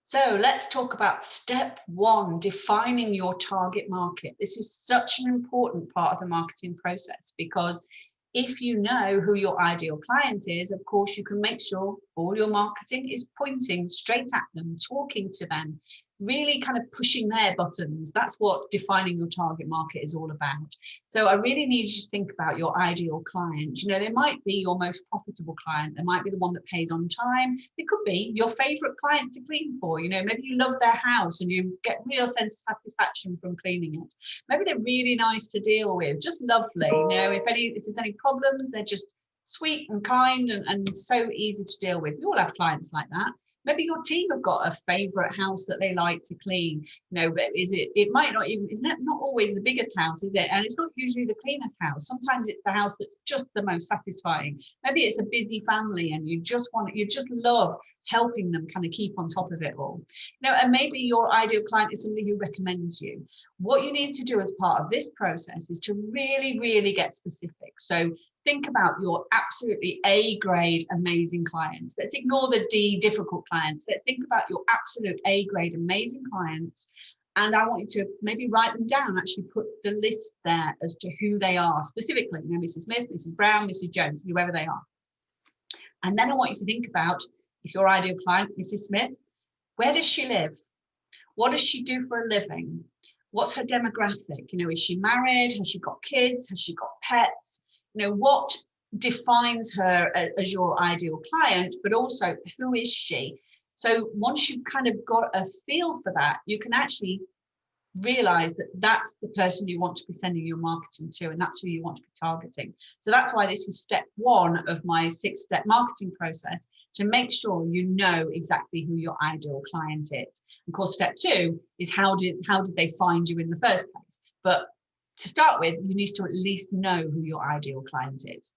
So let's talk about step one, defining your target market. This is such an important part of the marketing process because if you know who your ideal client is, of course, you can make sure all your marketing is pointing straight at them, talking to them, really kind of pushing their buttons. That's what defining your target market is all about. So I really need you to think about your ideal client. You know, they might be your most profitable client. They might be the one that pays on time. It could be your favorite client to clean for. You know, maybe you love their house and you get real sense of satisfaction from cleaning it. Maybe they're really nice to deal with, just lovely. You know, if there's any problems, they're just sweet and kind and so easy to deal with. We all have clients like that. Maybe your team have got a favorite house that they like to clean. You know, but it might not even, it's not always the biggest house, is it? And it's not usually the cleanest house. Sometimes it's the house that's just the most satisfying. Maybe it's a busy family and you just love helping them kind of keep on top of it all. You know, and maybe your ideal client is somebody who recommends you. What you need to do as part of this process is to really, really get specific. So think about your absolutely A grade amazing clients. Let's ignore the D difficult clients. Let's think about your absolute A grade amazing clients. And I want you to maybe write them down, actually put the list there as to who they are specifically, you know, Mrs. Smith, Mrs. Brown, Mrs. Jones, whoever they are. And then I want you to think about, if your ideal client, Mrs. Smith, where does she live? What does she do for a living? What's her demographic? You know, is she married? Has she got kids? Has she got pets? You know, what defines her as your ideal client, but also who is she? So once you've kind of got a feel for that, you can actually realize that that's the person you want to be sending your marketing to, and that's who you want to be targeting. So that's why this is step one of my 6-step marketing process, to make sure you know exactly who your ideal client is. Of course, step two is how did they find you in the first place? But to start with, you need to at least know who your ideal client is.